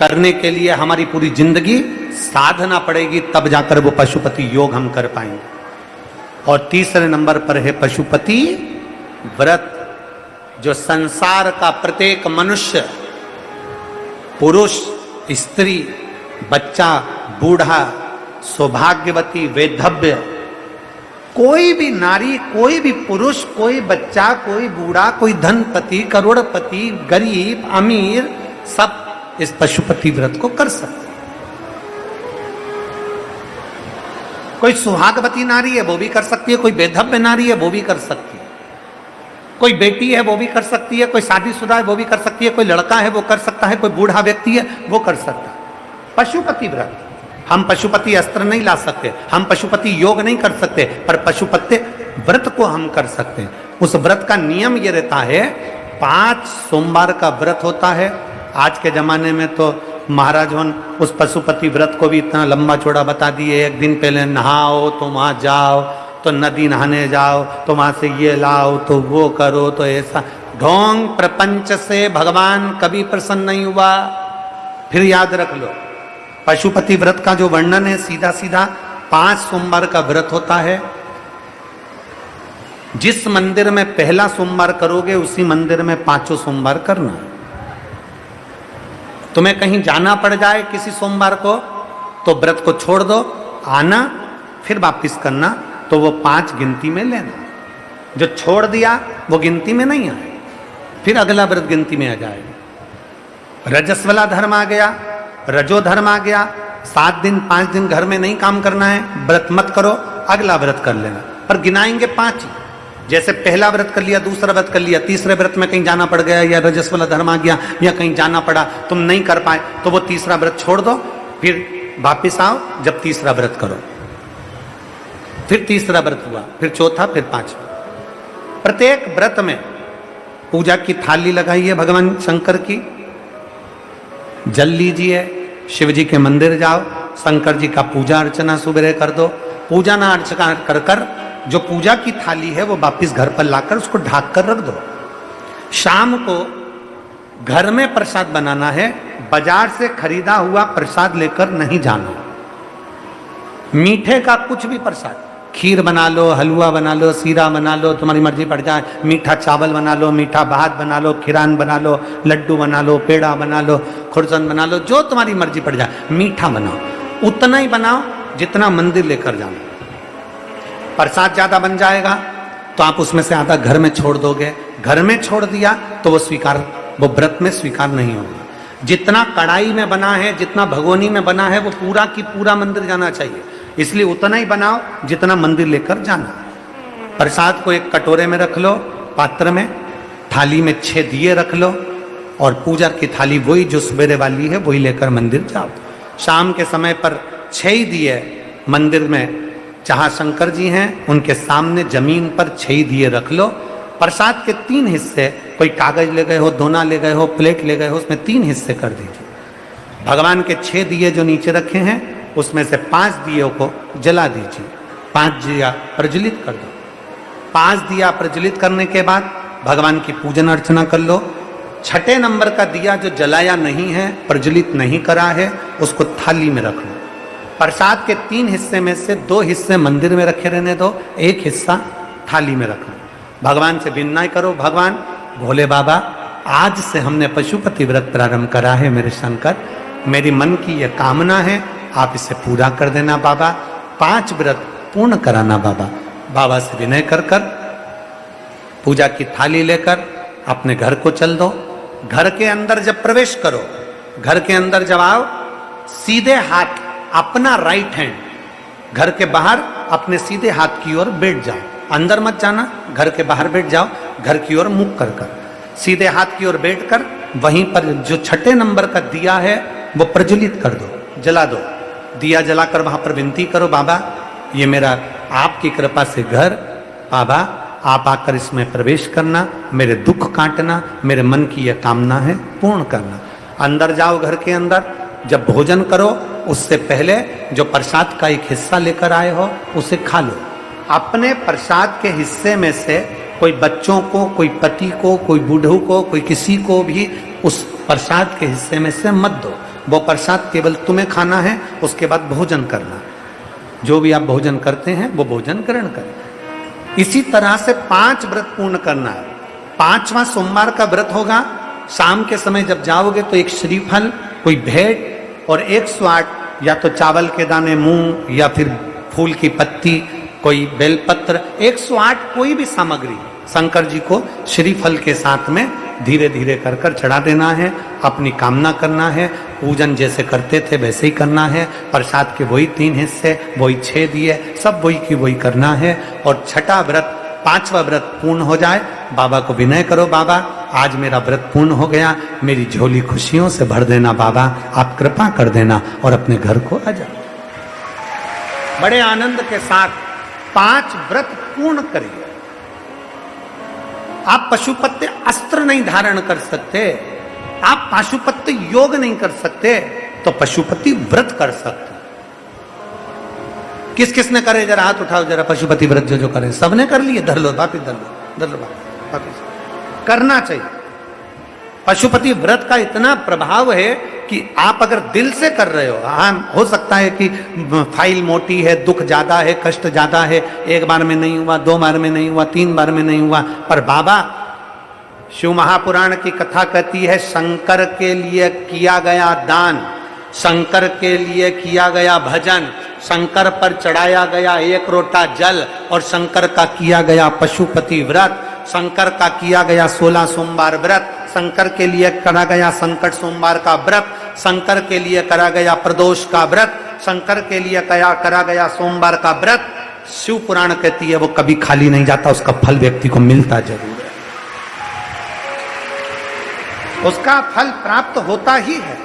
करने के लिए हमारी पूरी जिंदगी साधना पड़ेगी, तब जाकर वो पशुपति योग हम कर पाएंगे। और तीसरे नंबर पर है पशुपति व्रत, जो संसार का प्रत्येक मनुष्य, पुरुष, स्त्री, बच्चा, बूढ़ा, सौभाग्यवती, वैधव्य, कोई भी नारी, कोई भी पुरुष, कोई बच्चा, कोई बूढ़ा, कोई धनपति, करोड़पति, गरीब, अमीर, सब इस पशुपति व्रत को कर सकते हैं। कोई सुहागवती नारी है वो भी कर सकती है, कोई वैधव्य नारी है वो भी कर सकती है, कोई बेटी है वो भी कर सकती है, कोई शादीशुदा है वो भी कर सकती है, कोई लड़का है वो कर सकता है, कोई बूढ़ा व्यक्ति है वो कर सकता है। पशुपति व्रत, हम पशुपति अस्त्र नहीं ला सकते, हम पशुपति योग नहीं कर सकते, पर पशुपति व्रत को हम कर सकते हैं। उस व्रत का नियम ये रहता है, 5 सोमवार का व्रत होता है। आज के जमाने में तो महाराज उस पशुपति व्रत को भी इतना लंबा चौड़ा बता दिए। एक दिन पहले नहाओ तो वहां जाओ, तो नदी नहाने जाओ, तो वहां से ये लाओ, तो वो करो, तो ऐसा ढोंग प्रपंच से भगवान कभी प्रसन्न नहीं हुआ। फिर याद रख लो, पशुपति व्रत का जो वर्णन है सीधा सीधा 5 सोमवार का व्रत होता है। जिस मंदिर में पहला सोमवार करोगे उसी मंदिर में 5 सोमवार करना। तुम्हें कहीं जाना पड़ जाए किसी सोमवार को तो व्रत को छोड़ दो, आना फिर वापिस करना, तो वो 5 गिनती में लेना। जो छोड़ दिया वो गिनती में नहीं आए, फिर अगला व्रत गिनती में आ जाएगा। रजस वाला धर्म आ गया, रजो धर्म आ गया, 7 दिन 5 दिन घर में नहीं काम करना है, व्रत मत करो, अगला व्रत कर लेना, पर गिनाएंगे 5 ही। जैसे पहला व्रत कर लिया, दूसरा व्रत कर लिया, तीसरे व्रत में कहीं जाना पड़ गया या रजस वाला धर्म आ गया या कहीं जाना पड़ा, तुम नहीं कर पाए, तो वो तीसरा व्रत छोड़ दो, फिर वापिस आओ, जब तीसरा व्रत करो, फिर तीसरा व्रत हुआ, फिर चौथा, फिर 5वां। प्रत्येक व्रत में पूजा की थाली लगाइए भगवान शंकर की, जल लीजिए, शिव जी के मंदिर जाओ, शंकर जी का पूजा अर्चना सुबह कर दो। पूजा ना अर्चना कर कर जो पूजा की थाली है वो वापिस घर पर लाकर उसको ढाक कर रख दो। शाम को घर में प्रसाद बनाना है, बाजार से खरीदा हुआ प्रसाद लेकर नहीं जाना। मीठे का कुछ भी प्रसाद, खीर बना लो, हलवा बना लो, सीरा बना लो, तुम्हारी मर्जी पड़ जाए, मीठा चावल बना लो, मीठा भात बना लो, खीरान बना लो, लड्डू बना लो, पेड़ा बना लो, खुरसन बना लो, जो तुम्हारी मर्जी पड़ जाए, मीठा बनाओ। उतना ही बनाओ जितना मंदिर लेकर जाना। प्रसाद ज्यादा बन जाएगा तो आप उसमें से आधा घर में छोड़ दोगे, घर में छोड़ दिया तो वो व्रत में स्वीकार नहीं होगा। जितना कढ़ाई में बना है, जितना भगोनी में बना है, वो पूरा की पूरा मंदिर जाना चाहिए, इसलिए उतना ही बनाओ जितना मंदिर लेकर जाना। प्रसाद को एक कटोरे में रख लो, पात्र में, थाली में 6 दिए रख लो, और पूजा की थाली वही जो सवेरे वाली है वही लेकर मंदिर जाओ। शाम के समय पर 6 ही दिए मंदिर में, जहाँ शंकर जी हैं उनके सामने जमीन पर 6 दिए रख लो। प्रसाद के 3 हिस्से, कोई कागज ले गए हो, दोना ले गए हो, प्लेट ले गए हो, उसमें 3 हिस्से कर दीजिए। भगवान के 6 दिए जो नीचे रखे हैं उसमें से 5 दियों को जला दीजिए, 5 दिया प्रज्वलित कर दो। 5 दिया प्रज्वलित करने के बाद भगवान की पूजन अर्चना कर लो। 6ठे नंबर का दिया जो जलाया नहीं है, प्रज्वलित नहीं करा है, उसको थाली में रख लो। प्रसाद के 3 हिस्से में से 2 हिस्से मंदिर में रखे रहने दो, 1 हिस्सा थाली में रखो। भगवान से विनय करो, भगवान भोले बाबा, आज से हमने पशुपति व्रत प्रारंभ करा है, मेरे शंकर, मेरी मन की यह कामना है, आप इसे पूरा कर देना बाबा, 5 व्रत पूर्ण कराना बाबा। बाबा से विनय कर कर पूजा की थाली लेकर अपने घर को चल दो। घर के अंदर जब प्रवेश करो, घर के अंदर जब आओ, सीधे हाथ अपना राइट हैंड घर के बाहर अपने सीधे हाथ की ओर बैठ जाओ, अंदर मत जाना, घर के बाहर बैठ जाओ, घर की ओर मुख कर कर सीधे हाथ की ओर बैठकर वहीं पर जो 6ठे नंबर का दिया है वो प्रज्वलित कर दो, जला दो। दिया जलाकर वहां पर विनती करो, बाबा ये मेरा आपकी कृपा से घर, बाबा आप आकर इसमें प्रवेश करना, मेरे दुख काटना, मेरे मन की यह कामना है पूर्ण करना। अंदर जाओ, घर के अंदर जब भोजन करो उससे पहले जो प्रसाद का एक हिस्सा लेकर आए हो उसे खा लो। अपने प्रसाद के हिस्से में से कोई बच्चों को, कोई पति को, कोई बूढ़ों को, कोई किसी को भी उस प्रसाद के हिस्से में से मत दो। वो प्रसाद केवल तुम्हें खाना है, उसके बाद भोजन करना। जो भी आप भोजन करते हैं वो भोजन ग्रहण करें। इसी तरह से 5 व्रत पूर्ण करना है। 5वां सोमवार का व्रत होगा। शाम के समय जब जाओगे तो एक श्रीफल, कोई भेंट और 108 या तो चावल के दाने, मूंग या फिर फूल की पत्ती, कोई बेलपत्र, 108 कोई भी सामग्री शंकर जी को श्रीफल के साथ में धीरे धीरे कर कर चढ़ा देना है। अपनी कामना करना है। पूजन जैसे करते थे वैसे ही करना है। प्रसाद के वही 3 हिस्से, वही 6 दिए, सब वही की वही करना है। और छठा व्रत, 5वां व्रत पूर्ण हो जाए, बाबा को विनय करो, बाबा आज मेरा व्रत पूर्ण हो गया, मेरी झोली खुशियों से भर देना, बाबा आप कृपा कर देना, और अपने घर को आ जाओ। बड़े आनंद के साथ 5 व्रत पूर्ण करिए। आप पशुपत्य अस्त्र नहीं धारण कर सकते, आप पशुपत्य योग नहीं कर सकते, तो पशुपति व्रत कर सकते। किस किसने करे, जरा हाथ उठाओ जरा। पशुपति व्रत जो जो करे सबने कर लिए। धर लो वापिस, धर लो वापिस। करना चाहिए। पशुपति व्रत का इतना प्रभाव है कि आप अगर दिल से कर रहे हो, हाँ हो सकता है कि फाइल मोटी है, दुख ज्यादा है, कष्ट ज्यादा है, 1 बार में नहीं हुआ, 2 बार में नहीं हुआ, 3 बार में नहीं हुआ, पर बाबा शिव महापुराण की कथा कहती है शंकर के लिए किया गया दान, शंकर के लिए किया गया भजन, शंकर पर चढ़ाया गया 1 लोटा जल, और शंकर का किया गया पशुपति व्रत, शंकर का किया गया 16 सोमवार व्रत, शंकर के लिए करा गया संकट सोमवार का व्रत, शंकर के लिए करा गया प्रदोष का व्रत, शंकर के लिए करा गया सोमवार का व्रत। शिव पुराण कहती है वो कभी खाली नहीं जाता, उसका फल व्यक्ति को मिलता जरूर है, उसका फल प्राप्त होता ही है।